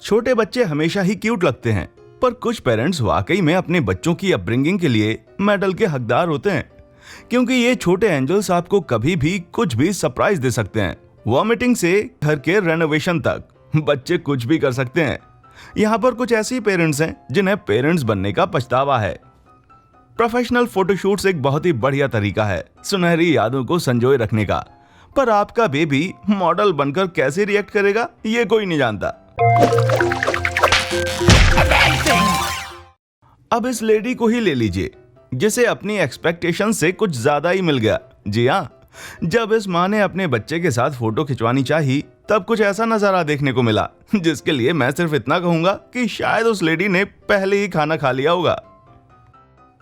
छोटे बच्चे हमेशा ही क्यूट लगते हैं, पर कुछ पेरेंट्स वाकई में अपने बच्चों की अपब्रिंगिंग के लिए मेडल के हकदार होते हैं, क्योंकि ये छोटे एंजल्स आपको कभी भी कुछ भी सरप्राइज दे सकते हैं। वॉमिटिंग से घर के रेनोवेशन तक बच्चे कुछ भी कर सकते हैं। यहाँ पर कुछ ऐसे ही पेरेंट्स हैं जिन्हें पेरेंट्स बनने का पछतावा है। प्रोफेशनल फोटोशूट्स एक बहुत ही बढ़िया तरीका है सुनहरी यादों को संजोए रखने का, पर आपका बेबी मॉडल बनकर कैसे रिएक्ट करेगा ये कोई नहीं जानता। अब इस लेडी को ही ले लीजिए जिसे अपनी एक्सपेक्टेशन से कुछ ज्यादा ही मिल गया। जी हाँ, जब इस माँ ने अपने बच्चे के साथ फोटो खिंचवानी चाही तब कुछ ऐसा नजारा देखने को मिला जिसके लिए मैं सिर्फ इतना कहूंगा कि शायद उस लेडी ने पहले ही खाना खा लिया होगा।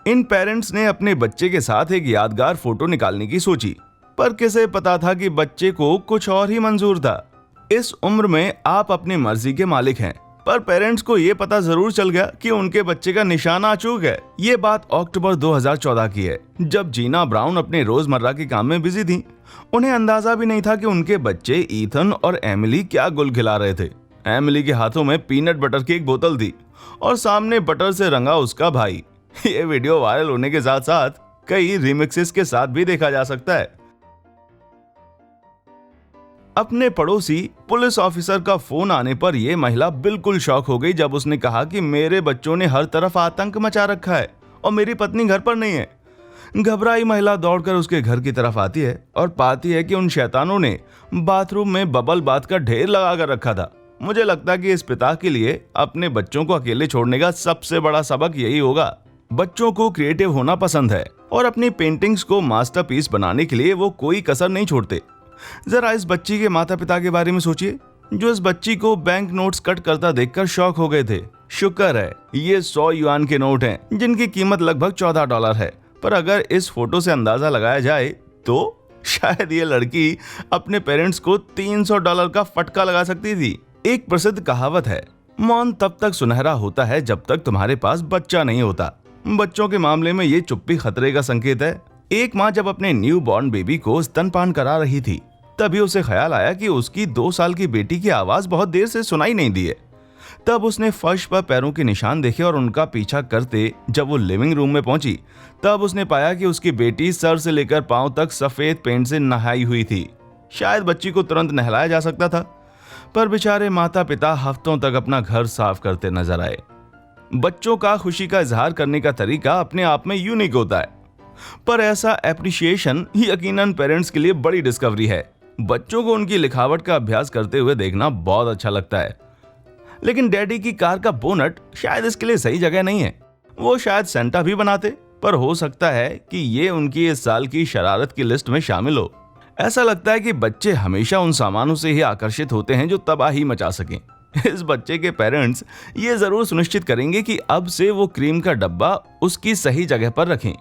इन पेरेंट्स ने अपने बच्चे के साथ एक यादगार फोटो निकालने की सोची, पर किसे पता था कि बच्चे को कुछ और ही मंजूर था। इस उम्र में आप अपनी मर्जी के मालिक हैं, पर पेरेंट्स को यह पता जरूर चल गया कि उनके बच्चे का निशाना अचूक है। ये बात अक्टूबर 2014 की है, जब जीना ब्राउन अपने रोजमर्रा के काम में बिजी थी। उन्हें अंदाजा भी नहीं था कि उनके बच्चे ईथन और एमिली क्या गुल खिला रहे थे। एमिली के हाथों में पीनट बटर की एक बोतल थी और सामने बटर से रंगा उसका भाई। ये वीडियो वायरल होने के साथ साथ कई रिमिक्सेस के साथ भी देखा जा सकता है। अपने पड़ोसी पुलिस ऑफिसर का फोन आने पर यह महिला बिल्कुल शॉक हो गई जब उसने कहा कि मेरे बच्चों ने हर तरफ आतंक मचा रखा है और मेरी पत्नी घर पर नहीं है। घबराई महिला दौड़कर उसके घर की तरफ आती है और पाती है कि उन शैतानों ने बाथरूम में बबल बाथ का ढेर लगा कर रखा था। मुझे लगता है कि इस पिता के लिए अपने बच्चों को अकेले छोड़ने का सबसे बड़ा सबक यही होगा। बच्चों को क्रिएटिव होना पसंद है और अपनी पेंटिंग्स को मास्टरपीस बनाने के लिए वो कोई कसर नहीं छोड़ते। जरा इस बच्ची के माता पिता के बारे में सोचिए, जो इस बच्ची को बैंक नोट्स कट करता देखकर शॉक हो गए थे। शुक्र है ये 100 युआन के नोट हैं जिनकी कीमत लगभग $14 है, पर अगर इस फोटो से अंदाजा लगाया जाए तो शायद ये लड़की अपने पेरेंट्स को $300 का फटका लगा सकती थी। एक प्रसिद्ध कहावत है, मौन तब तक सुनहरा होता है जब तक तुम्हारे पास बच्चा नहीं होता। बच्चों के मामले में ये चुप्पी खतरे का संकेत है। एक माँ जब अपने न्यू बॉर्न बेबी को स्तनपान करा रही थी तभी उसे ख्याल आया कि उसकी 2 साल की बेटी की आवाज बहुत देर से सुनाई नहीं दी है। तब उसने फर्श पर पैरों के निशान देखे और उनका पीछा करते जब वो लिविंग रूम में पहुंची तब उसने पाया कि उसकी बेटी सर से लेकर पांव तक सफेद पेंट से नहाई हुई थी। शायद बच्ची को तुरंत नहलाया जा सकता था, पर बेचारे माता पिता हफ्तों तक अपना घर साफ करते नजर आए। बच्चों का खुशी का इजहार करने का तरीका अपने आप में यूनिक होता है, पर ऐसा एप्रिशिएशन यकीनन पेरेंट्स के लिए बड़ी डिस्कवरी है। बच्चों को उनकी लिखावट का अभ्यास करते हुए देखना बहुत अच्छा लगता है, लेकिन डैडी की कार का बोनट शायद इसके लिए सही जगह नहीं है। वो शायद सेंटा भी बनाते, पर हो सकता है कि ये उनकी इस साल की शरारत की लिस्ट में शामिल हो। ऐसा लगता है कि बच्चे हमेशा उन सामानों से ही आकर्षित होते हैं जो तबाही मचा सकें। इस बच्चे के पेरेंट्स ये जरूर सुनिश्चित करेंगे कि अब से वो क्रीम का डब्बा उसकी सही जगह पर रखें।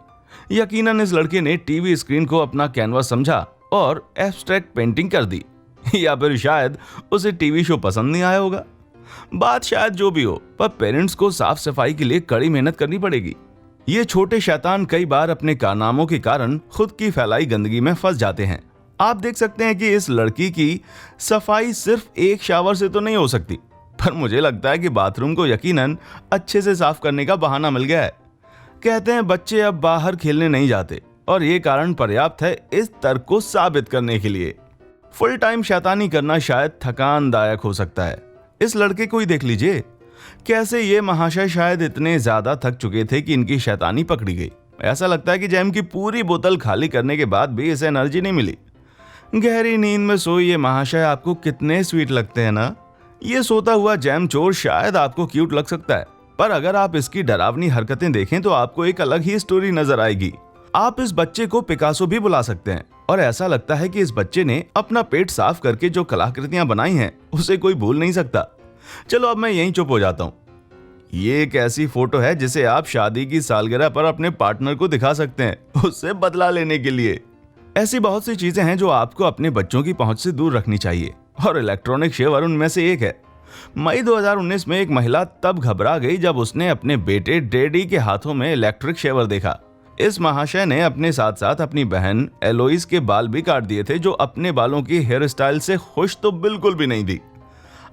यकीनन इस लड़के ने टीवी स्क्रीन को अपना कैनवास समझा और एब्स्ट्रैक्ट पेंटिंग कर दी, या फिर शायद उसे टीवी शो पसंद नहीं आया होगा। बात शायद जो भी हो, पर पेरेंट्स को साफ सफाई के लिए कड़ी मेहनत करनी पड़ेगी। ये छोटे शैतान कई बार अपने कारनामों के कारण खुद की फैलाई गंदगी में फंस जाते हैं। आप देख सकते हैं कि इस लड़की की सफाई सिर्फ एक शावर से तो नहीं हो सकती, पर मुझे लगता है कि बाथरूम को यकीनन अच्छे से साफ करने का बहाना मिल गया है। कहते हैं बच्चे अब बाहर खेलने नहीं जाते और ये कारण पर्याप्त है इस तर्क को साबित करने के लिए। फुल टाइम शैतानी करना शायद थकानदायक हो सकता है। इस लड़के को ही देख लीजिए, कैसे ये महाशय शायद इतने ज्यादा थक चुके थे कि इनकी शैतानी पकड़ी गई। ऐसा लगता है कि जैम की पूरी बोतल खाली करने के बाद भी इसे एनर्जी नहीं मिली। गहरी नींद में सोए ये महाशय आपको कितने स्वीट लगते हैं ना। ये सोता हुआ जैम चोर शायद आपको क्यूट लग सकता है, पर अगर आप इसकी डरावनी हरकतें देखें तो आपको एक अलग ही स्टोरी नजर आएगी। आप इस बच्चे को पिकासो भी बुला सकते हैं और ऐसा लगता है कि इस बच्चे ने अपना पेट साफ करके जो कलाकृतियां बनाई हैं उसे कोई भूल नहीं सकता। चलो अब मैं यहीं चुप हो जाता हूँ। ये एक ऐसी फोटो है जिसे आप शादी की सालगिरह पर अपने पार्टनर को दिखा सकते हैं उससे बदला लेने के लिए। ऐसी बहुत सी चीजें हैं जो आपको अपने बच्चों की पहुंच से दूर रखनी चाहिए और इलेक्ट्रॉनिक शेवर उनमें से एक है। मई 2019 में एक महिला तब घबरा गई जब उसने अपने बेटे डैडी के हाथों में इलेक्ट्रिक शेवर देखा। इस महाशय ने अपने साथ साथ अपनी बहन एलोइस के बाल भी काट दिए थे, जो अपने बालों की हेयर स्टाइल से खुश तो बिल्कुल भी नहीं थी।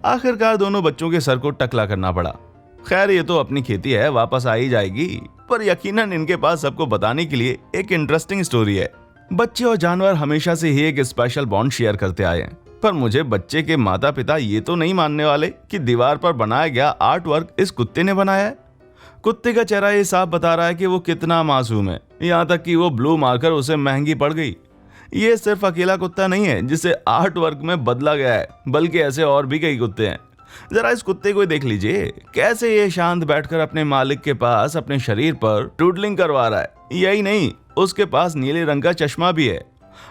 आखिरकार दोनों बच्चों के सर को टकला करना पड़ा। खैर ये तो अपनी खेती है, वापस आ ही जाएगी, पर यकीनन इनके पास सबको बताने के लिए एक इंटरेस्टिंग स्टोरी है। बच्चे और जानवर हमेशा से ही एक स्पेशल बॉन्ड शेयर करते आए हैं, पर मुझे बच्चे के माता पिता ये तो नहीं मानने वाले कि दीवार पर बनाया गया आर्ट वर्क इस कुत्ते ने बनाया है। कुत्ते का चेहरा ये साफ बता रहा है कि वो कितना मासूम है, यहाँ तक कि वो ब्लू मार्कर उसे महंगी पड़ गई। ये सिर्फ अकेला कुत्ता नहीं है जिसे आर्ट वर्क में बदला गया है, बल्कि ऐसे और भी कई कुत्ते हैं। जरा इस कुत्ते को देख लीजिए, कैसे ये शांत बैठकर अपने मालिक के पास अपने शरीर पर डूडलिंग करवा रहा है। यही नहीं, उसके पास नीले रंग का चश्मा भी है।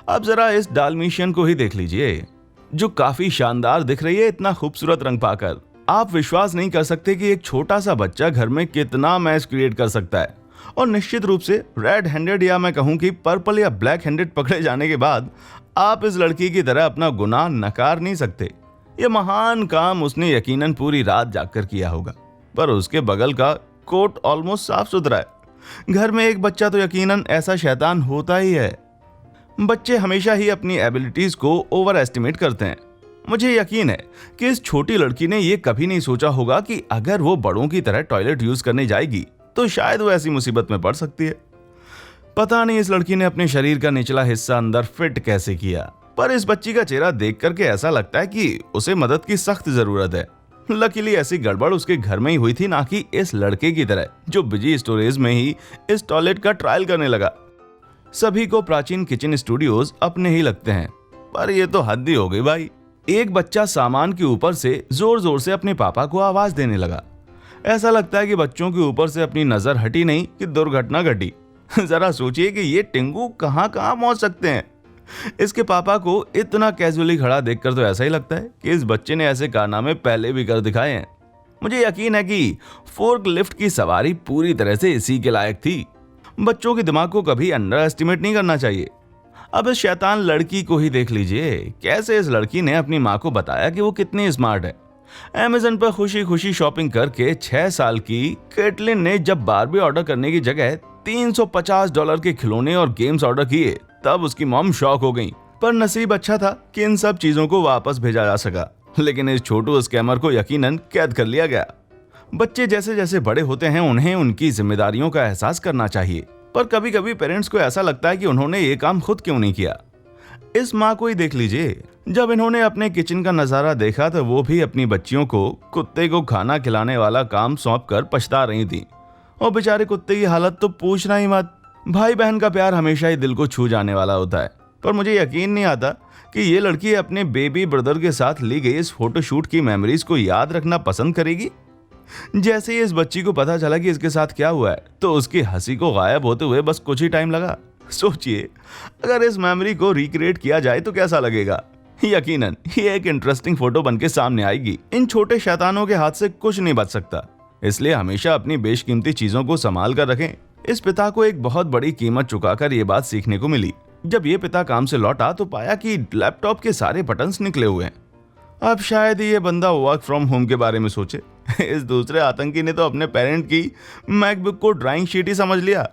अब जरा इस डाल्मेशियन को ही देख लीजिए, जो काफी शानदार दिख रही है इतना खूबसूरत रंग पाकर। आप विश्वास नहीं कर सकते कि एक छोटा सा बच्चा घर में कितना मैस क्रिएट कर सकता है। और निश्चित रूप से रेड हैंडेड या मैं कहूं कि पर्पल या ब्लैक हैंडेड पकड़े जाने के बाद आप इस लड़की की तरह अपना गुनाह नकार नहीं सकते। यह महान काम उसने यकीनन पूरी रात जागकर किया होगा, पर उसके बगल का कोट ऑलमोस्ट साफ सुथरा है। घर में एक बच्चा तो यकीनन ऐसा शैतान होता ही है। बच्चे हमेशा ही अपनी एबिलिटीज को ओवर एस्टिमेट करते हैं। मुझे यकीन है कि इस छोटी लड़की ने यह कभी नहीं सोचा होगा कि अगर वो बड़ों की तरह टॉयलेट यूज करने जाएगी तो शायद वो ऐसी मुसीबत में पड़ सकती है। पता नहीं इस लड़की ने अपने शरीर का निचला हिस्सा अंदर फिट कैसे किया, पर इस बच्ची का चेहरा देख करके ऐसा लगता है कि उसे मदद की सख्त जरूरत है। लकीली ऐसी गड़बड़ उसके घर में ही हुई थी, ना कि इस लड़के की तरह जो बिजी स्टोरेज में ही इस टॉयलेट का ट्रायल करने लगा। सभी को प्राचीन किचन स्टूडियोज अपने ही लगते हैं, पर यह तो हद ही हो गई भाई। एक बच्चा सामान के ऊपर से जोर जोर से अपने पापा को आवाज देने लगा। ऐसा लगता है कि बच्चों के ऊपर से अपनी नजर हटी नहीं कि दुर्घटना घटी। जरा सोचिए कि ये टिंगू कहां कहां पहुंच सकते हैं। इसके पापा को इतना कैजुअली खड़ा देखकर तो ऐसा ही लगता है कि इस बच्चे ने ऐसे कारनामे पहले भी कर दिखाए हैं। मुझे यकीन है कि फोर्क लिफ्ट की सवारी पूरी तरह से इसी के लायक थी। बच्चों के दिमाग को कभी अंडर एस्टिमेट नहीं करना चाहिए। अब इस शैतान लड़की को ही देख लीजिए, कैसे इस लड़की ने अपनी माँ को बताया कि वो कितनी स्मार्ट है। Amazon पर खुशी खुशी शॉपिंग करके 6 साल की कैटलिन ने जब बारबी ऑर्डर करने की जगह $350 के खिलौने और गेम्स ऑर्डर किए, तब उसकी मॉम शॉक हो गई। पर नसीब अच्छा था कि इन सब चीजों को वापस भेजा जा सका, लेकिन इस छोटू स्कैमर को यकीनन कैद कर लिया गया। बच्चे जैसे जैसे बड़े होते हैं उन्हें उनकी जिम्मेदारियों का एहसास करना चाहिए, पर कभी कभी पेरेंट्स को ऐसा लगता है कि उन्होंने ये काम खुद क्यों नहीं किया। इस माँ को ही देख लीजिए, जब इन्होंने अपने किचन का नजारा देखा तो वो भी अपनी बच्चियों को कुत्ते को खाना खिलाने वाला काम सौंप कर पछता रही थी। और बेचारे कुत्ते की हालत तो पूछना ही मत। भाई बहन का प्यार हमेशा ही दिल को छू जाने वाला होता है, पर मुझे यकीन नहीं आता कि ये लड़की अपने बेबी ब्रदर के साथ ली गई इस फोटोशूट की मेमोरीज को याद रखना पसंद करेगी। जैसे ही इस बच्ची को पता चला कि इसके साथ क्या हुआ है, तो उसकी हंसी को गायब होते हुए बस कुछ ही टाइम लगा। सोचिए, अगर इस मेमोरी को रिक्रिएट किया जाए तो कैसा लगेगा। यकीनन ये एक इंटरेस्टिंग फोटो बनके सामने आएगी। इन छोटे शैतानों के हाथ से कुछ नहीं बच सकता, इसलिए हमेशा अपनी बेशकीमती चीजों को संभाल कर रखें। इस पिता को एक बहुत बड़ी कीमत चुकाकर ये बात सीखने को मिली। जब ये पिता काम से लौटा तो पाया कि लैपटॉप के सारे बटन्स निकले हुए हैं। अब शायद ये बंदा वर्क फ्रॉम होम के बारे में सोचे। इस दूसरे आतंकी ने तो अपने पेरेंट की मैकबुक को ड्राइंग शीट ही समझ लिया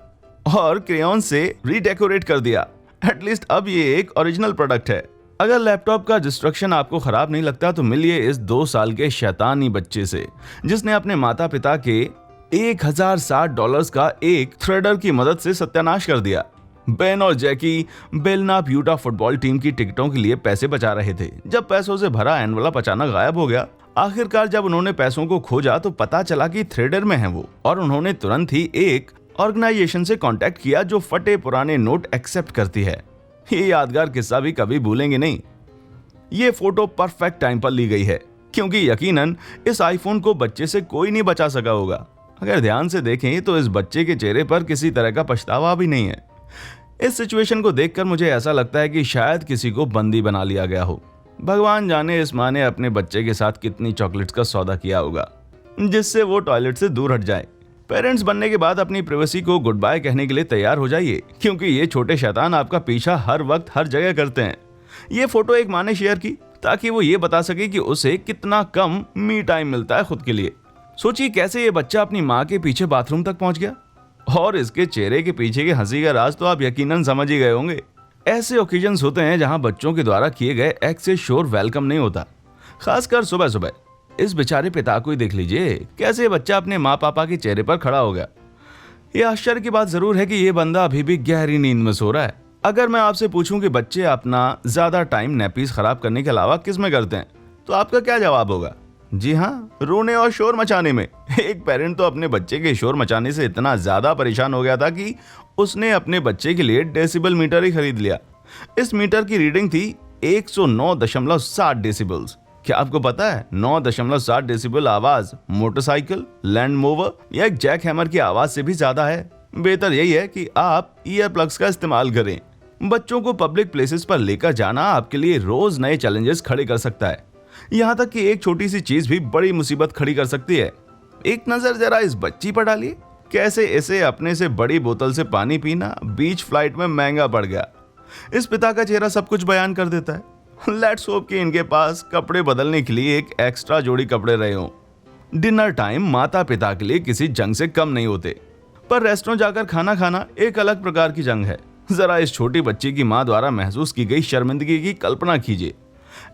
और क्रेयॉन से रीडेकोरेट कर दिया। एटलीस्ट अब ये एक ओरिजिनल प्रोडक्ट है। अगर लैपटॉप का डिस्ट्रक्शन आपको खराब नहीं लगता तो मिलिए इस 2 साल के शैतानी बच्चे से, जिसने अपने माता पिता के $1060 का एक थ्रेडर की मदद से सत्यानाश कर दिया। बेन और जैकी बेलनाप यूटा फुटबॉल टीम की टिकटों के लिए पैसे बचा रहे थे। जब पैसों से भरा एनवलप अचानक गायब हो गया। आखिरकार जब उन्होंने पैसों को खोजा तो पता चला कि थ्रेडर में है वो, और उन्होंने तुरंत ही एक ऑर्गेनाइजेशन से कांटेक्ट किया जो फटे पुराने नोट एक्सेप्ट करती है। ये यादगार किस्सा भी कभी भूलेंगे नहीं। ये फोटो परफेक्ट टाइम पर ली गई है, क्योंकि यकीनन इस आईफोन को बच्चे से कोई नहीं बचा सका होगा। अगर ध्यान से देखें तो इस बच्चे के चेहरे पर किसी तरह का पछतावा भी नहीं है। इस सिचुएशन को देखकर मुझे ऐसा लगता है कि शायद किसी को बंदी बना लिया गया हो। भगवान जाने इस माँ ने अपने बच्चे के साथ कितनी चॉकलेट्स का सौदा किया होगा जिससे वो टॉयलेट से दूर हट जाए। पेरेंट्स बनने के बाद अपनी प्राइवेसी को गुड बाय कहने के लिए तैयार हो जाइए, क्योंकि ये छोटे शैतान आपका पीछा हर वक्त हर जगह करते हैं। ये फोटो एक माँ ने शेयर की ताकि वो ये बता सके कि उसे कितना कम मी टाइम मिलता है खुद के लिए। सोचिए कैसे ये बच्चा अपनी माँ के पीछे बाथरूम तक पहुंच गया, और इसके चेहरे के पीछे की हंसी का राज तो आप यकीनन समझ ही गए होंगे। ऐसे ओकेजन्स होते हैं जहां बच्चों के द्वारा किए गए एक्ट से शोर वेलकम नहीं होता, खासकर सुबह सुबह। इस बेचारे पिता को ही देख लीजिए, कैसे बच्चा अपने माँ पापा के चेहरे पर खड़ा हो गया। ये आश्चर्य की बात जरूर है कि ये बंदा अभी भी गहरी नींद में सो रहा है। अगर मैं आपसे पूछूं कि बच्चे अपना ज्यादा टाइम नैपीज खराब करने के अलावा किस में करते हैं, तो आपका क्या जवाब होगा? जी हाँ, रोने और शोर मचाने में। एक पेरेंट तो अपने बच्चे के शोर मचाने से इतना ज्यादा परेशान हो गया था कि उसने अपने बच्चे के लिए डेसिबल मीटर ही खरीद लिया। इस मीटर की रीडिंग थी 109.7 डेसिबल्स। क्या आपको पता है 9.7 डेसिबल आवाज मोटरसाइकिल, लैंड मोवर या एक जैक हैमर की आवाज से भी ज्यादा है। बेहतर यही है कि आप ईयर प्लग्स का इस्तेमाल करें। बच्चों को पब्लिक प्लेसेस पर लेकर जाना आपके लिए रोज नए चैलेंजेस खड़े कर सकता है। यहाँ तक कि एक छोटी सी चीज भी बड़ी मुसीबत खड़ी कर सकती है। एक नजर जरा इस बच्ची पर डालिए, कैसे इसे अपने से बड़ी बोतल से पानी पीना बीच फ्लाइट में महंगा पड़ गया। इस पिता का चेहरा सब कुछ बयान कर देता है। लेट्स होप कि इनके पास कपड़े बदलने के लिए एक एक्स्ट्रा जोड़ी कपड़े रहे हों। डिनर टाइम माता पिता के लिए किसी जंग से कम नहीं होते, पर रेस्टोरेंट जाकर खाना खाना एक अलग प्रकार की जंग है। जरा इस छोटी बच्ची की माँ द्वारा महसूस की गई शर्मिंदगी की कल्पना कीजिए।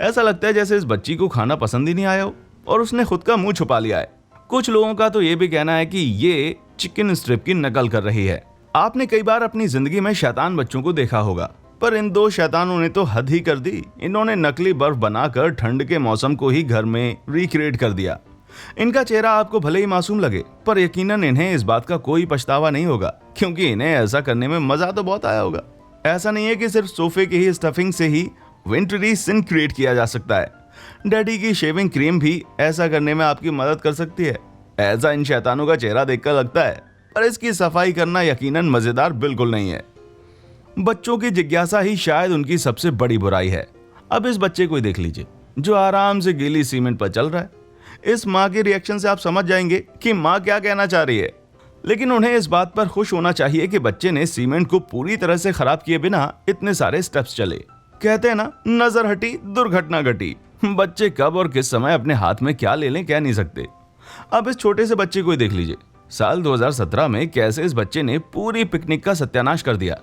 ऐसा लगता है जैसे इस बच्ची को खाना पसंद ही नहीं आया हो और उसने खुद का मुंह छुपा लिया है। कुछ लोगों का तो ये भी कहना है कि ये चिकन स्ट्रिप की नकल कर रही है। आपने कई बार अपनी जिंदगी में शैतान बच्चों को देखा होगा, पर इन दो शैतानों ने तो हद ही कर दी। इन्होंने नकली बर्फ बनाकर ठंड के मौसम को ही घर में रिक्रिएट कर दिया। इनका चेहरा आपको भले ही मासूम लगे, पर यकीनन इन्हें इस बात का कोई पछतावा नहीं होगा, क्योंकि इन्हें ऐसा करने में मजा तो बहुत आया होगा। ऐसा नहीं है कि सिर्फ सोफे की ही स्टफिंग से ही विंटरी सिन क्रिएट किया जा सकता है। डैडी की शेविंग क्रीम भी ऐसा करने में आपकी मदद कर सकती है। ऐसा इन शैतानों का चेहरा देखकर लगता है, पर इसकी सफाई करना यकीनन मजेदार बिल्कुल नहीं है। बच्चों की जिज्ञासा ही शायद उनकी सबसे बड़ी बुराई है। अब इस बच्चे को ही देख लीजिए जो आराम से गीली सीमेंट पर चल रहा है। इस माँ के रिएक्शन से आप समझ जाएंगे कि माँ क्या कहना चाह रही है, लेकिन उन्हें इस बात पर खुश होना चाहिए कि बच्चे ने सीमेंट को पूरी तरह से खराब किए बिना इतने सारे स्टेप्स चले। कहते हैं ना, नजर हटी दुर्घटना घटी। बच्चे कब और किस समय अपने हाथ में क्या ले लें कह नहीं सकते। अब इस छोटे से बच्चे को ही देख लीजिए। साल 2017 में कैसे इस बच्चे ने पूरी पिकनिक का सत्यानाश कर दिया।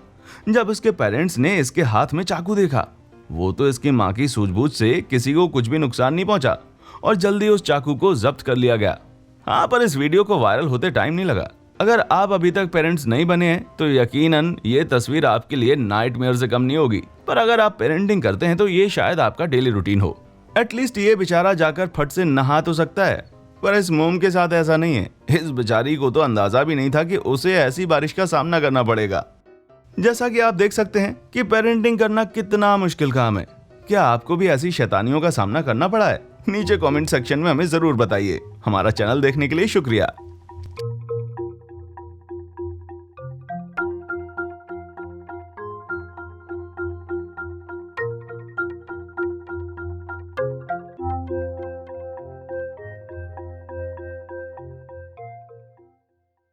जब इसके पेरेंट्स ने इसके हाथ में चाकू देखा, वो तो इसकी माँ की सूझबूझ से किसी को कुछ भी नुकसान नहीं पहुंचा और जल्दी उस चाकू को जब्त कर लिया गया। हाँ, पर इस वीडियो को वायरल होते टाइम नहीं लगा। अगर आप अभी तक पेरेंट्स नहीं बने हैं तो यकीनन ये तस्वीर आपके लिए नाइटमेयर से कम नहीं होगी, पर अगर आप पेरेंटिंग करते हैं तो ये शायद आपका डेली रूटीन हो। एटलीस्ट ये बेचारा जाकर फट से नहा तो सकता है, पर इस मोम के साथ ऐसा नहीं है। इस बेचारी को तो अंदाजा भी नहीं था कि उसे ऐसी बारिश का सामना करना पड़ेगा। जैसा कि आप देख सकते हैं कि पेरेंटिंग करना कितना मुश्किल काम है। क्या आपको भी ऐसी शैतानियों का सामना करना पड़ा है? नीचे कमेंट सेक्शन में हमें जरूर बताइए। हमारा चैनल देखने के लिए शुक्रिया।